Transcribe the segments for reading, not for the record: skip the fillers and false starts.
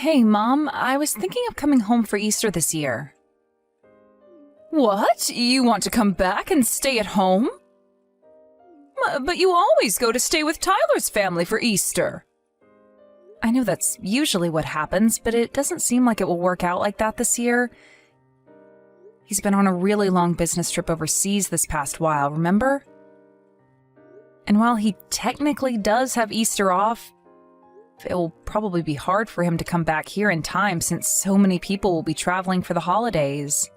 Hey, Mom, I was thinking of coming home for Easter this year. What? You want to come back and stay at home? But you always go to stay with Tyler's family for Easter. I know that's usually what happens, but it doesn't seem like it will work out like that this year. He's been on a really long business trip overseas this past while, remember? And while he technically does have Easter off, it will probably be hard for him to come back here in time since so many people will be traveling for the holidays.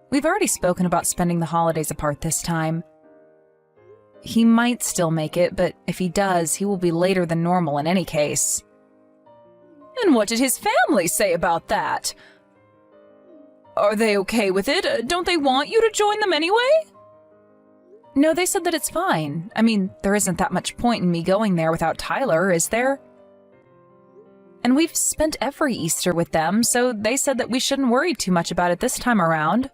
We've already spoken about spending the holidays apart this time. He might still make it, but if he does, he will be later than normal in any case. And what did his family say about that? Are they okay with it? Don't they want you to join them anyway? No, they said that it's fine. I mean, there isn't that much point in me going there without Tyler, is there? And we've spent every Easter with them, so they said that we shouldn't worry too much about it this time around.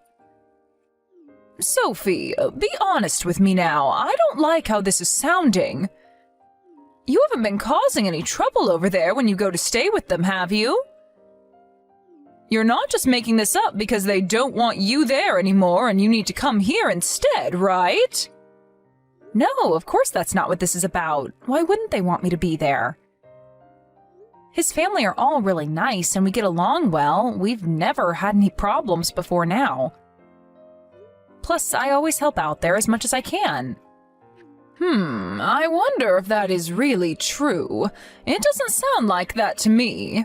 Sophie, be honest with me now. I don't like how this is sounding. You haven't been causing any trouble over there when you go to stay with them, have you? You're not just making this up because they don't want you there anymore and you need to come here instead, right? No, of course that's not what this is about. Why wouldn't they want me to be there? His family are all really nice and we get along well. We've never had any problems before now. Plus, I always help out there as much as I can. I wonder if that is really true. It doesn't sound like that to me.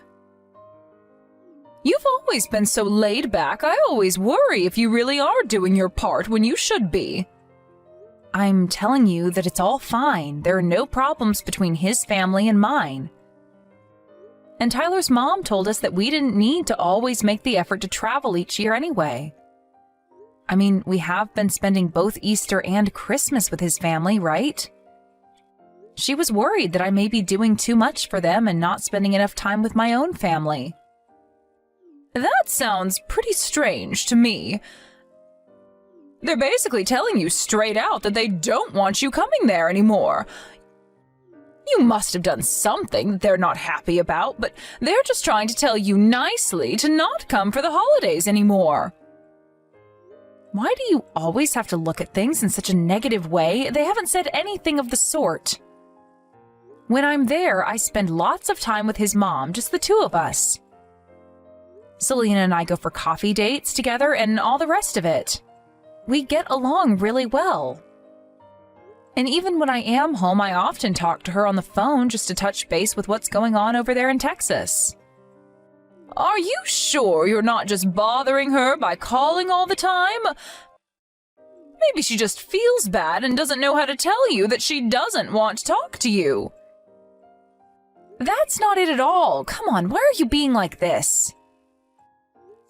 You've always been so laid back, I always worry if you really are doing your part when you should be. I'm telling you that it's all fine. There are no problems between his family and mine. And Tyler's mom told us that we didn't need to always make the effort to travel each year anyway. I mean, we have been spending both Easter and Christmas with his family, right? She was worried that I may be doing too much for them and not spending enough time with my own family. That sounds pretty strange to me. They're basically telling you straight out that they don't want you coming there anymore. You must have done something that they're not happy about, but they're just trying to tell you nicely to not come for the holidays anymore. Why do you always have to look at things in such a negative way? They haven't said anything of the sort. When I'm there, I spend lots of time with his mom, just the two of us. Selena and I go for coffee dates together and all the rest of it. We get along really well. And even when I am home, I often talk to her on the phone just to touch base with what's going on over there in Texas. Are you sure you're not just bothering her by calling all the time? Maybe she just feels bad and doesn't know how to tell you that she doesn't want to talk to you. That's not it at all. Come on, why are you being like this?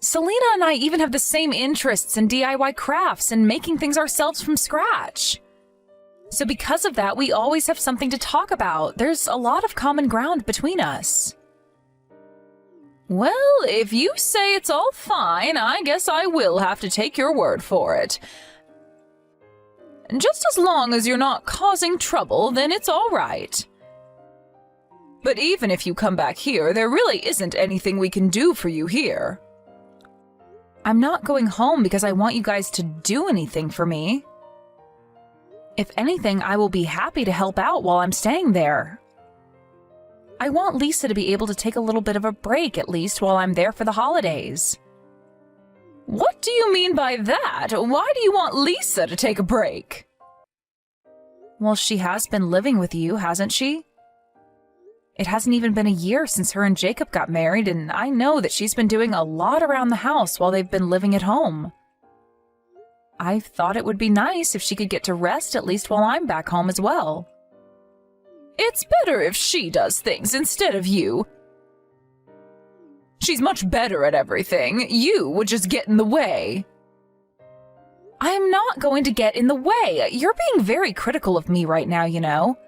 Selena and I even have the same interests in DIY crafts and making things ourselves from scratch. So because of that, we always have something to talk about. There's a lot of common ground between us. Well, if you say it's all fine, I guess I will have to take your word for it. Just as long as you're not causing trouble, then it's all right. But even if you come back here, there really isn't anything we can do for you here. I'm not going home because I want you guys to do anything for me. If anything, I will be happy to help out while I'm staying there. I want Lisa to be able to take a little bit of a break, at least, while I'm there for the holidays. What do you mean by that? Why do you want Lisa to take a break? Well, she has been living with you, hasn't she? It hasn't even been a year since her and Jacob got married, and I know that she's been doing a lot around the house while they've been living at home. I thought it would be nice if she could get to rest at least while I'm back home as well. It's better if she does things instead of you. She's much better at everything. You would just get in the way. I'm not going to get in the way. You're being very critical of me right now, you know.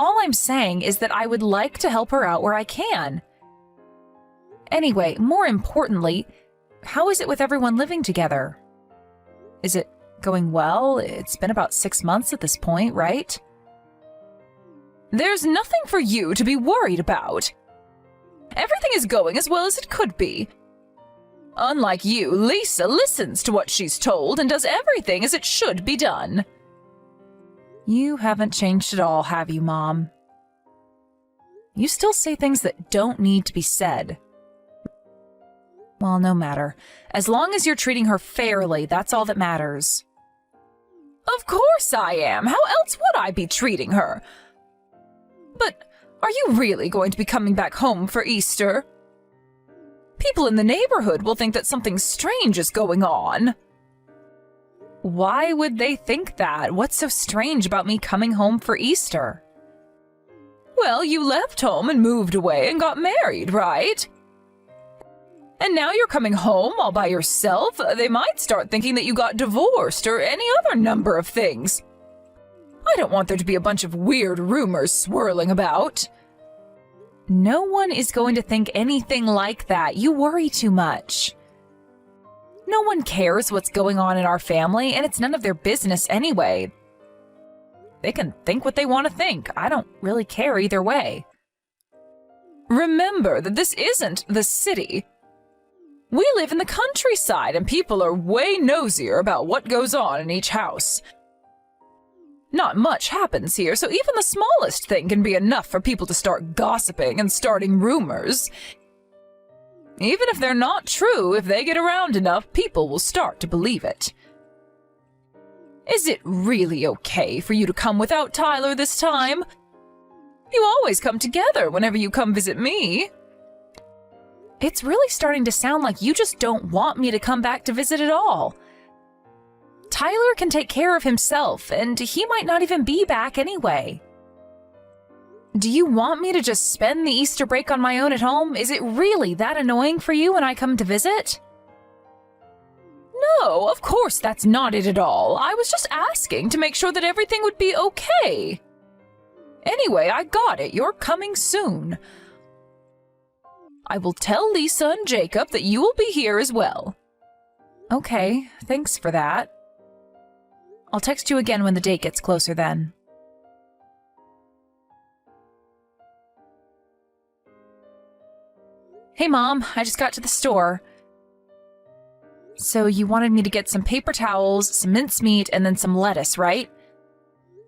All I'm saying is that I would like to help her out where I can. Anyway, more importantly, how is it with everyone living together? Is it going well? It's been about 6 months at this point, right? There's nothing for you to be worried about. Everything is going as well as it could be. Unlike you, Lisa listens to what she's told and does everything as it should be done. You haven't changed at all, have you, Mom? You still say things that don't need to be said. Well, no matter. As long as you're treating her fairly, that's all that matters. Of course I am. How else would I be treating her? But are you really going to be coming back home for Easter? People in the neighborhood will think that something strange is going on. Why would they think that? What's so strange about me coming home for Easter? Well, you left home and moved away and got married, right? And now you're coming home all by yourself. They might start thinking that you got divorced or any other number of things. I don't want there to be a bunch of weird rumors swirling about. No one is going to think anything like that. You worry too much. No one cares what's going on in our family, and it's none of their business anyway. They can think what they want to think. I don't really care either way. Remember that this isn't the city. We live in the countryside, and people are way nosier about what goes on in each house. Not much happens here, so even the smallest thing can be enough for people to start gossiping and starting rumors. Even if they're not true, if they get around enough, people will start to believe it. Is it really okay for you to come without Tyler this time? You always come together whenever you come visit me. It's really starting to sound like you just don't want me to come back to visit at all. Tyler can take care of himself, and he might not even be back anyway. Do you want me to just spend the Easter break on my own at home? Is it really that annoying for you when I come to visit? No, of course that's not it at all. I was just asking to make sure that everything would be okay. Anyway, I got it. You're coming soon. I will tell Lisa and Jacob that you will be here as well. Okay, thanks for that. I'll text you again when the date gets closer then. Hey, Mom, I just got to the store. So you wanted me to get some paper towels, some mincemeat, and then some lettuce, right?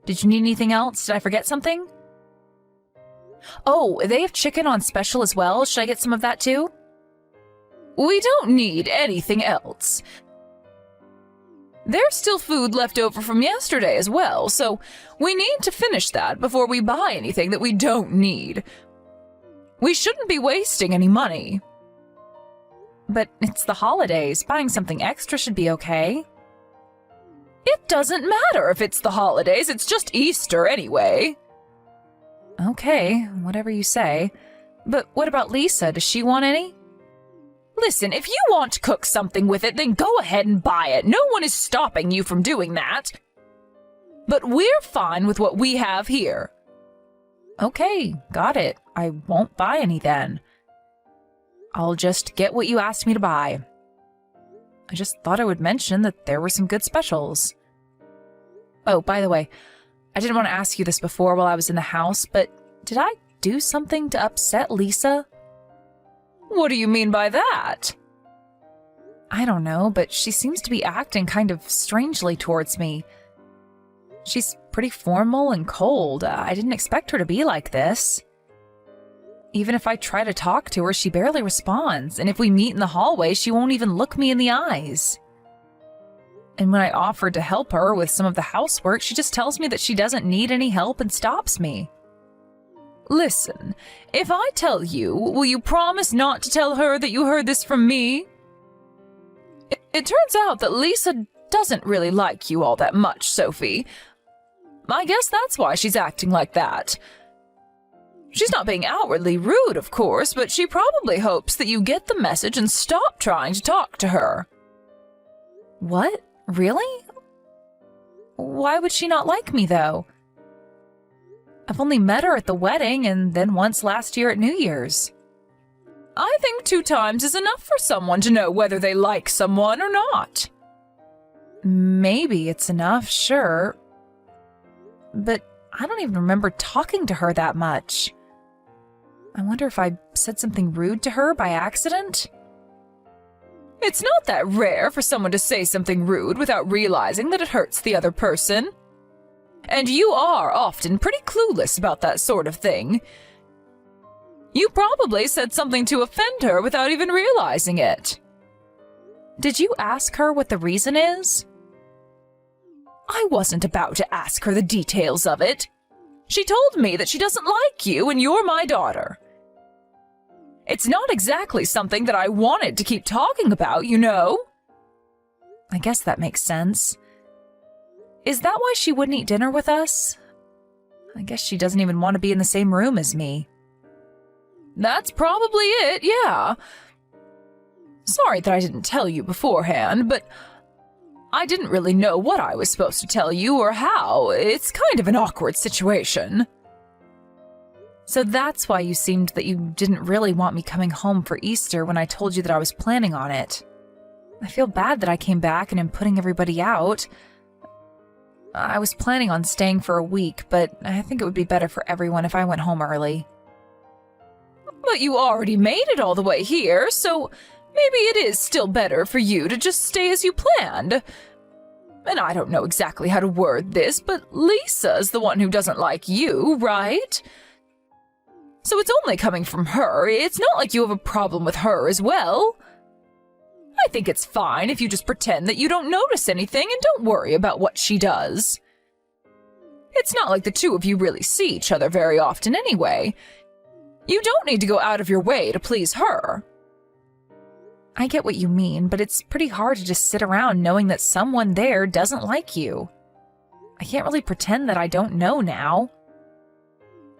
Did you need anything else? Did I forget something? Oh, they have chicken on special as well. Should I get some of that too? We don't need anything else. There's still food left over from yesterday as well, so we need to finish that before we buy anything that we don't need. We shouldn't be wasting any money. But it's the holidays. Buying something extra should be okay. It doesn't matter if it's the holidays. It's just Easter anyway. Okay, whatever you say. But what about Lisa? Does she want any? Listen, if you want to cook something with it, then go ahead and buy it. No one is stopping you from doing that. But we're fine with what we have here. Okay, got it. I won't buy any then. I'll just get what you asked me to buy. I just thought I would mention that there were some good specials. Oh, by the way, I didn't want to ask you this before while I was in the house, but did I do something to upset Lisa? What do you mean by that? I don't know, but she seems to be acting kind of strangely towards me. She's pretty formal and cold. I didn't expect her to be like this. Even if I try to talk to her, she barely responds, and if we meet in the hallway, she won't even look me in the eyes. And when I offered to help her with some of the housework, she just tells me that she doesn't need any help and stops me. Listen, if I tell you, will you promise not to tell her that you heard this from me? It turns out that Lisa doesn't really like you all that much, Sophie. I guess that's why she's acting like that. She's not being outwardly rude, of course, but she probably hopes that you get the message and stop trying to talk to her. What? Really? Why would she not like me, though? I've only met her at the wedding and then once last year at New Year's. I think 2 times is enough for someone to know whether they like someone or not. Maybe it's enough, sure. But I don't even remember talking to her that much. I wonder if I said something rude to her by accident? It's not that rare for someone to say something rude without realizing that it hurts the other person. And you are often pretty clueless about that sort of thing. You probably said something to offend her without even realizing it. Did you ask her what the reason is? I wasn't about to ask her the details of it. She told me that she doesn't like you and you're my daughter. It's not exactly something that I wanted to keep talking about, you know. I guess that makes sense. Is that why she wouldn't eat dinner with us? I guess she doesn't even want to be in the same room as me. That's probably it, yeah. Sorry that I didn't tell you beforehand, but I didn't really know what I was supposed to tell you or how. It's kind of an awkward situation. So that's why you seemed that you didn't really want me coming home for Easter when I told you that I was planning on it. I feel bad that I came back and am putting everybody out. I was planning on staying for a week, but I think it would be better for everyone if I went home early. But you already made it all the way here, so maybe it is still better for you to just stay as you planned. And I don't know exactly how to word this, but Lisa's the one who doesn't like you, right? So it's only coming from her. It's not like you have a problem with her as well. I think it's fine if you just pretend that you don't notice anything and don't worry about what she does. It's not like the two of you really see each other very often anyway. You don't need to go out of your way to please her. I get what you mean, but it's pretty hard to just sit around knowing that someone there doesn't like you. I can't really pretend that I don't know now.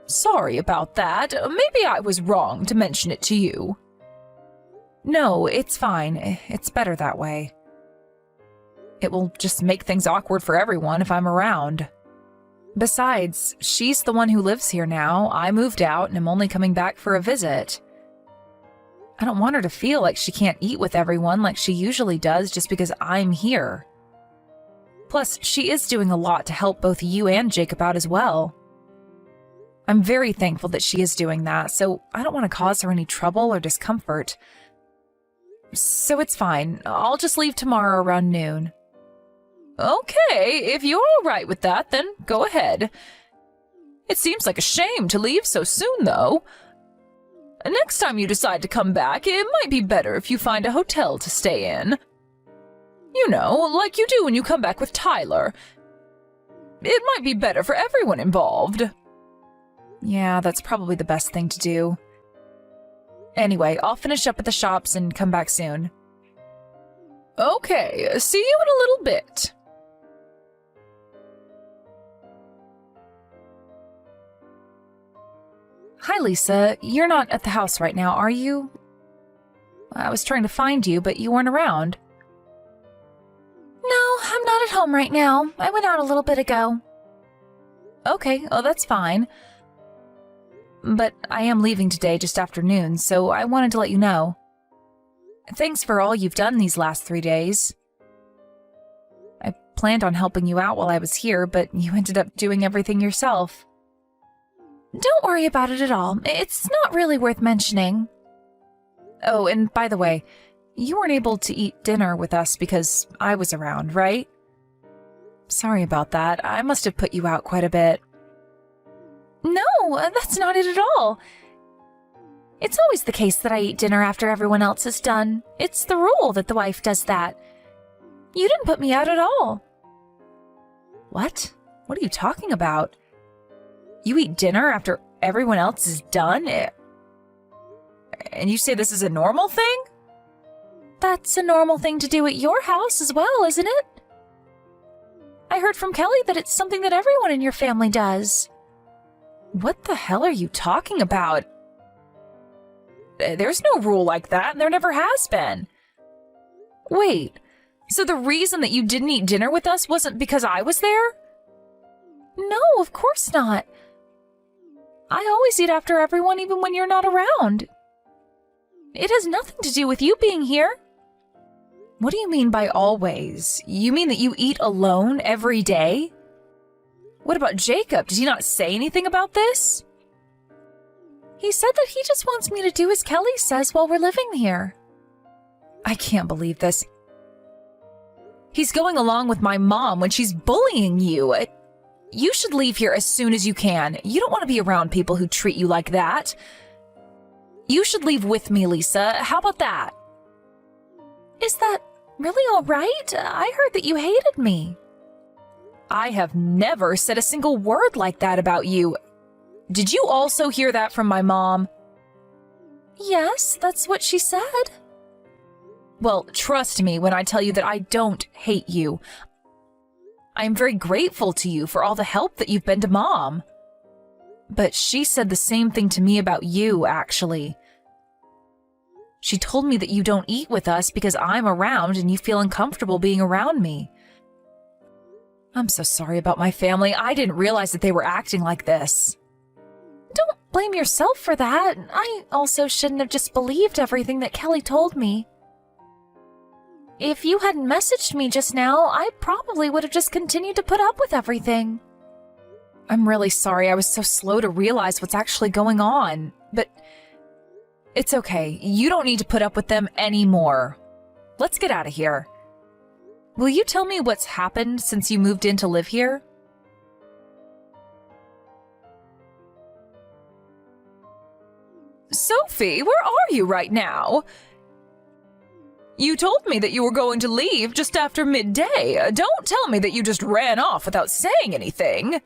Sorry about that. Maybe I was wrong to mention it to you. No, it's fine. It's better that way. It will just make things awkward for everyone if I'm around. Besides, she's the one who lives here now. I moved out and am only coming back for a visit. I don't want her to feel like she can't eat with everyone like she usually does just because I'm here. Plus, she is doing a lot to help both you and Jacob out as well. I'm very thankful that she is doing that, so I don't want to cause her any trouble or discomfort. So it's fine. I'll just leave tomorrow around noon. Okay, if you're all right with that, then go ahead. It seems like a shame to leave so soon, though. Next time you decide to come back, it might be better if you find a hotel to stay in. You know, like you do when you come back with Tyler. It might be better for everyone involved. Yeah, that's probably the best thing to do. Anyway, I'll finish up at the shops and come back soon. Okay, see you in a little bit. Hi, Lisa. You're not at the house right now, are you? I was trying to find you, but you weren't around. No, I'm not at home right now. I went out a little bit ago. Okay, well, that's fine. But I am leaving today just after noon, so I wanted to let you know. Thanks for all you've done these last 3 days. I planned on helping you out while I was here, but you ended up doing everything yourself. Don't worry about it at all. It's not really worth mentioning. Oh, and by the way, you weren't able to eat dinner with us because I was around, right? Sorry about that. I must have put you out quite a bit. No, that's not it at all. It's always the case that I eat dinner after everyone else is done. It's the rule that the wife does that. You didn't put me out at all. What? What are you talking about? You eat dinner after everyone else is done? And you say this is a normal thing? That's a normal thing to do at your house as well, isn't it? I heard from Kelly that it's something that everyone in your family does. What the hell are you talking about? There's no rule like that, and there never has been. Wait, so the reason that you didn't eat dinner with us wasn't because I was there? No, of course not. I always eat after everyone even when you're not around. It has nothing to do with you being here. What do you mean by always? You mean that you eat alone every day? What about Jacob? Did he not say anything about this? He said that he just wants me to do as Kelly says while we're living here. I can't believe this. He's going along with my mom when she's bullying you. You should leave here as soon as you can. You don't want to be around people who treat you like that. You should leave with me, Lisa. How about that? Is that really all right? I heard that you hated me. I have never said a single word like that about you. Did you also hear that from my mom? Yes, that's what she said. Well, trust me when I tell you that I don't hate you. I am very grateful to you for all the help that you've been to Mom. But she said the same thing to me about you, actually. She told me that you don't eat with us because I'm around and you feel uncomfortable being around me. I'm so sorry about my family. I didn't realize that they were acting like this. Don't blame yourself for that. I also shouldn't have just believed everything that Kelly told me. If you hadn't messaged me just now, I probably would have just continued to put up with everything. I'm really sorry I was so slow to realize what's actually going on, but it's okay. You don't need to put up with them anymore. Let's get out of here. Will you tell me what's happened since you moved in to live here? Sophie, where are you right now? You told me that you were going to leave just after midday. Don't tell me that you just ran off without saying anything.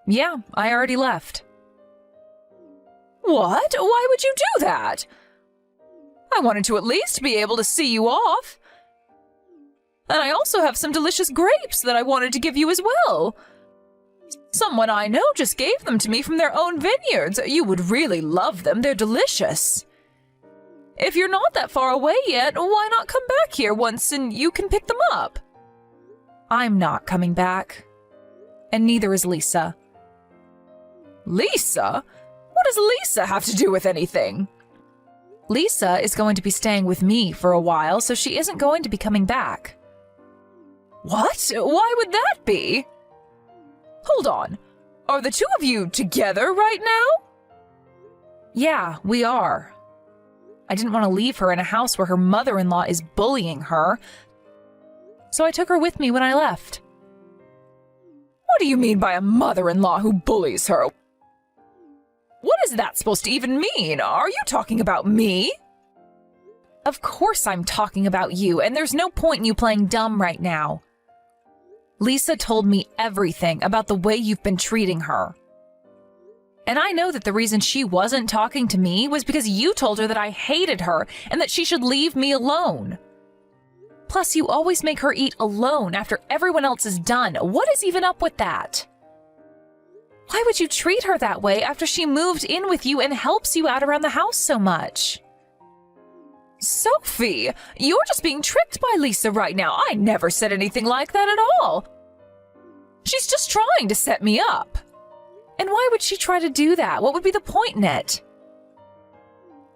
Yeah, I already left. What? Why would you do that? I wanted to at least be able to see you off. And I also have some delicious grapes that I wanted to give you as well. Someone I know just gave them to me from their own vineyards. You would really love them. They're delicious. If you're not that far away yet, why not come back here once and you can pick them up? I'm not coming back. And neither is Lisa. Lisa? What does Lisa have to do with anything? Lisa is going to be staying with me for a while, so she isn't going to be coming back. What? Why would that be? Hold on. Are the two of you together right now? Yeah, we are. I didn't want to leave her in a house where her mother-in-law is bullying her, so I took her with me when I left. What do you mean by a mother-in-law who bullies her? What is that supposed to even mean? Are you talking about me? Of course I'm talking about you, and there's no point in you playing dumb right now. Lisa told me everything about the way you've been treating her. And I know that the reason she wasn't talking to me was because you told her that I hated her and that she should leave me alone. Plus, you always make her eat alone after everyone else is done. What is even up with that? Why would you treat her that way after she moved in with you and helps you out around the house so much? Sophie, you're just being tricked by Lisa right now. I never said anything like that at all. She's just trying to set me up. And why would she try to do that? What would be the point in it?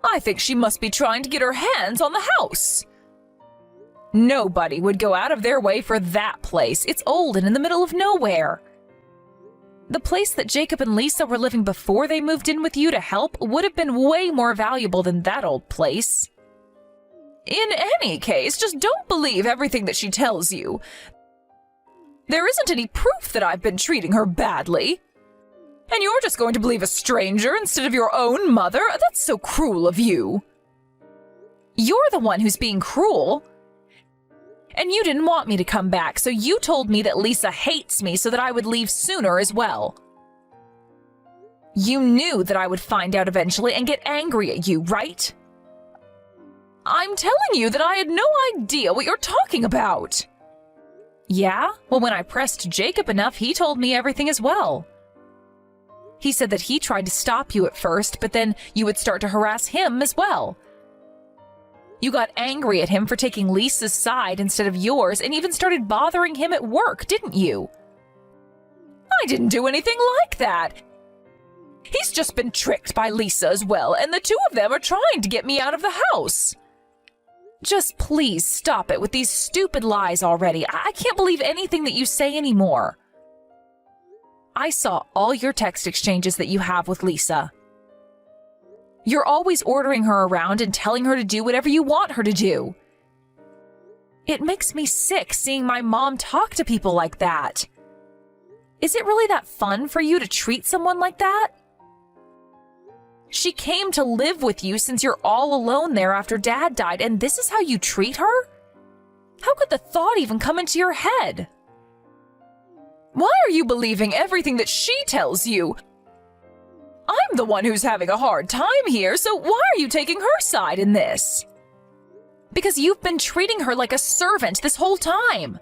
I think she must be trying to get her hands on the house. Nobody would go out of their way for that place. It's old and in the middle of nowhere. The place that Jacob and Lisa were living before they moved in with you to help would have been way more valuable than that old place. In any case, just don't believe everything that she tells you. There isn't any proof that I've been treating her badly. And you're just going to believe a stranger instead of your own mother? That's so cruel of you. You're the one who's being cruel. And you didn't want me to come back, so you told me that Lisa hates me so that I would leave sooner as well. You knew that I would find out eventually and get angry at you, right? I'm telling you that I had no idea what you're talking about. Yeah? Well, when I pressed Jacob enough, he told me everything as well. He said that he tried to stop you at first, but then you would start to harass him as well. You got angry at him for taking Lisa's side instead of yours and even started bothering him at work, didn't you? I didn't do anything like that. He's just been tricked by Lisa as well, and the two of them are trying to get me out of the house. Just please stop it with these stupid lies already. I can't believe anything that you say anymore. I saw all your text exchanges that you have with Lisa. You're always ordering her around and telling her to do whatever you want her to do. It makes me sick seeing my mom talk to people like that. Is it really that fun for you to treat someone like that? She came to live with you since you're all alone there after Dad died, and this is how you treat her? How could the thought even come into your head? Why are you believing everything that she tells you? I'm the one who's having a hard time here, so why are you taking her side in this? Because you've been treating her like a servant this whole time.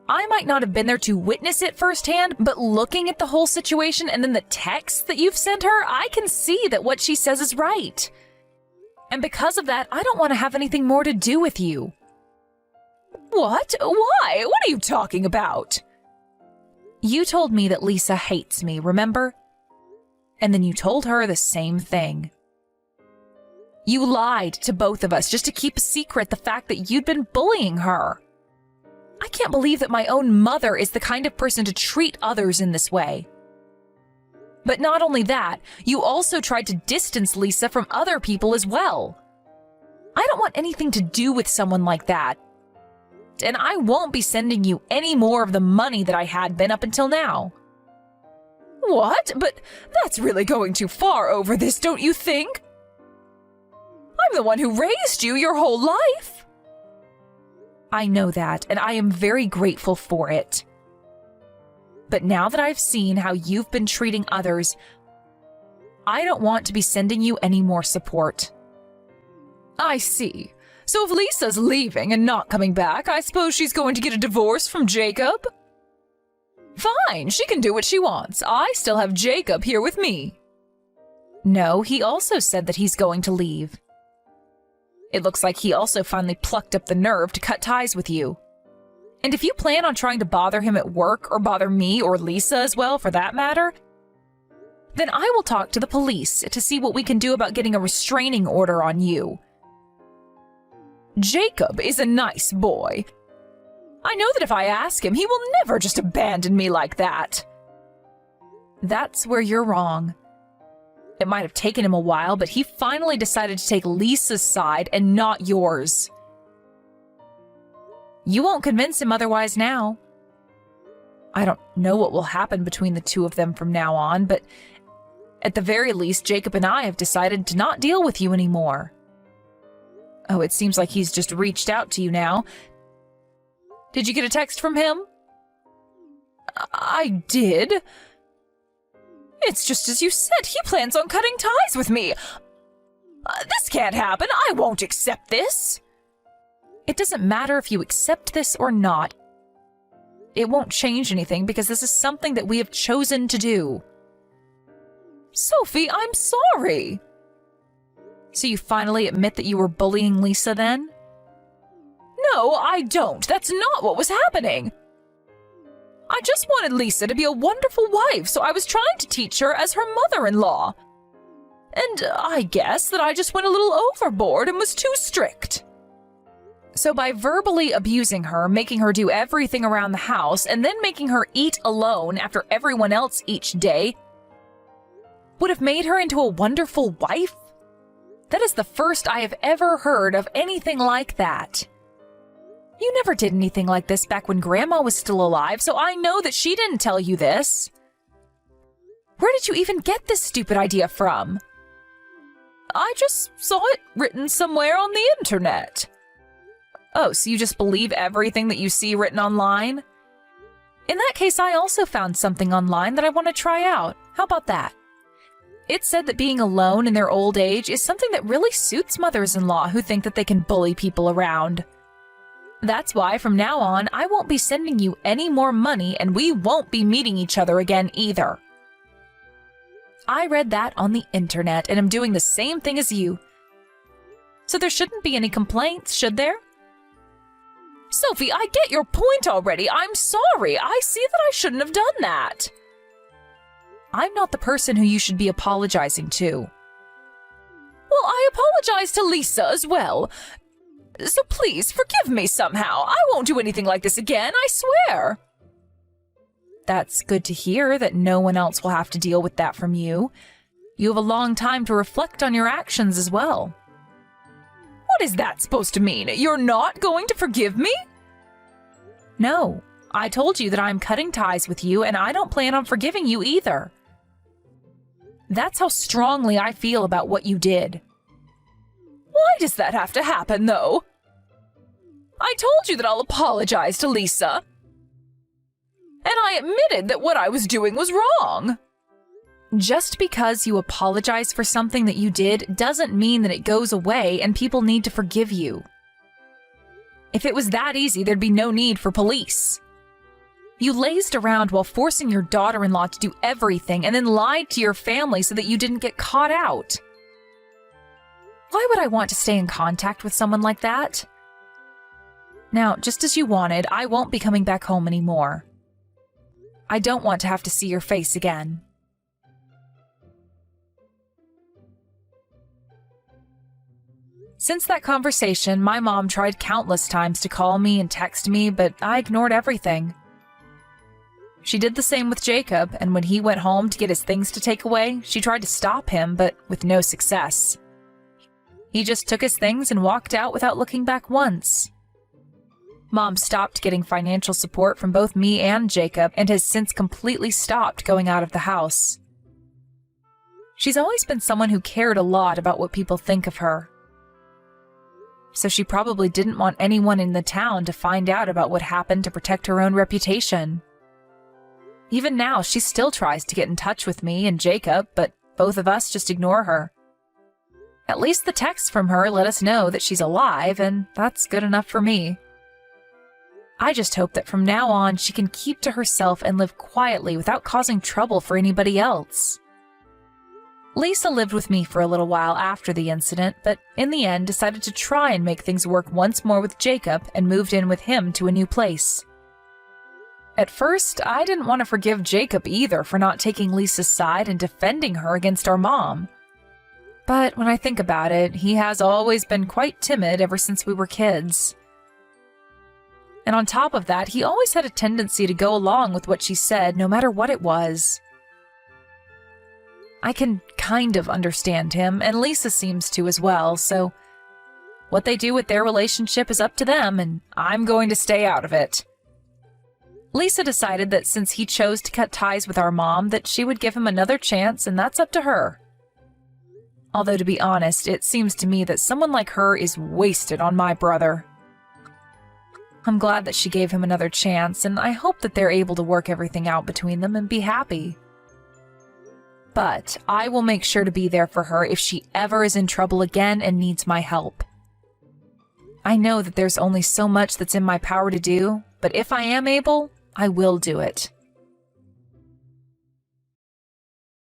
I might not have been there to witness it firsthand, but looking at the whole situation and then the texts that you've sent her, I can see that what she says is right. And because of that, I don't want to have anything more to do with you. What? Why? What are you talking about? You told me that Lisa hates me, remember? And then you told her the same thing. You lied to both of us just to keep a secret the fact that you'd been bullying her. I can't believe that my own mother is the kind of person to treat others in this way. But not only that, you also tried to distance Lisa from other people as well. I don't want anything to do with someone like that. And I won't be sending you any more of the money that I had been up until now. What? But that's really going too far over this, don't you think? I'm the one who raised you your whole life. I know that, and I am very grateful for it. But now that I've seen how you've been treating others, I don't want to be sending you any more support. I see. So if Lisa's leaving and not coming back, I suppose she's going to get a divorce from Jacob? Fine, she can do what she wants. I still have Jacob here with me. No, he also said that he's going to leave. It looks like he also finally plucked up the nerve to cut ties with you. And if you plan on trying to bother him at work, or bother me or Lisa as well for that matter, then I will talk to the police to see what we can do about getting a restraining order on you. Jacob is a nice boy. I know that if I ask him, he will never just abandon me like that. That's where you're wrong. It might have taken him a while, but he finally decided to take Lisa's side and not yours. You won't convince him otherwise now. I don't know what will happen between the two of them from now on, but at the very least, Jacob and I have decided to not deal with you anymore. Oh, it seems like he's just reached out to you now. Did you get a text from him? I did. It's just as you said, he plans on cutting ties with me. This can't happen. I won't accept this. It doesn't matter if you accept this or not. It won't change anything because this is something that we have chosen to do. Sophie, I'm sorry. So you finally admit that you were bullying Lisa then? No, I don't. That's not what was happening. I just wanted Lisa to be a wonderful wife, so I was trying to teach her as her mother-in-law. And I guess that I just went a little overboard and was too strict. So by verbally abusing her, making her do everything around the house, and then making her eat alone after everyone else each day, would have made her into a wonderful wife? That is the first I have ever heard of anything like that. You never did anything like this back when Grandma was still alive, so I know that she didn't tell you this. Where did you even get this stupid idea from? I just saw it written somewhere on the internet. Oh, so you just believe everything that you see written online? In that case, I also found something online that I want to try out. How about that? It said that being alone in their old age is something that really suits mothers-in-law who think that they can bully people around. That's why from now on, I won't be sending you any more money and we won't be meeting each other again either. I read that on the internet and I'm doing the same thing as you. So there shouldn't be any complaints, should there? Sophie, I get your point already. I'm sorry. I see that I shouldn't have done that. I'm not the person who you should be apologizing to. Well, I apologize to Lisa as well. So please, forgive me somehow. I won't do anything like this again, I swear. That's good to hear that no one else will have to deal with that from you. You have a long time to reflect on your actions as well. What is that supposed to mean? You're not going to forgive me? No, I told you that I'm cutting ties with you, and I don't plan on forgiving you either. That's how strongly I feel about what you did. Why does that have to happen, though? I told you that I'll apologize to Lisa. And I admitted that what I was doing was wrong. Just because you apologize for something that you did doesn't mean that it goes away and people need to forgive you. If it was that easy, there'd be no need for police. You lazed around while forcing your daughter-in-law to do everything and then lied to your family so that you didn't get caught out. Why would I want to stay in contact with someone like that? Now, just as you wanted, I won't be coming back home anymore. I don't want to have to see your face again. Since that conversation, my mom tried countless times to call me and text me, but I ignored everything. She did the same with Jacob, and when he went home to get his things to take away, she tried to stop him, but with no success. He just took his things and walked out without looking back once. Mom stopped getting financial support from both me and Jacob and has since completely stopped going out of the house. She's always been someone who cared a lot about what people think of her. So she probably didn't want anyone in the town to find out about what happened to protect her own reputation. Even now, she still tries to get in touch with me and Jacob, but both of us just ignore her. At least the texts from her let us know that she's alive, and that's good enough for me. I just hope that from now on she can keep to herself and live quietly without causing trouble for anybody else. Lisa lived with me for a little while after the incident, but in the end decided to try and make things work once more with Jacob and moved in with him to a new place. At first, I didn't want to forgive Jacob either for not taking Lisa's side and defending her against our mom. But when I think about it, he has always been quite timid ever since we were kids. And on top of that, he always had a tendency to go along with what she said, no matter what it was. I can kind of understand him, and Lisa seems to as well, so what they do with their relationship is up to them, and I'm going to stay out of it. Lisa decided that since he chose to cut ties with our mom, that she would give him another chance, and that's up to her. Although, to be honest, it seems to me that someone like her is wasted on my brother. I'm glad that she gave him another chance, and I hope that they're able to work everything out between them and be happy. But I will make sure to be there for her if she ever is in trouble again and needs my help. I know that there's only so much that's in my power to do, but if I am able, I will do it.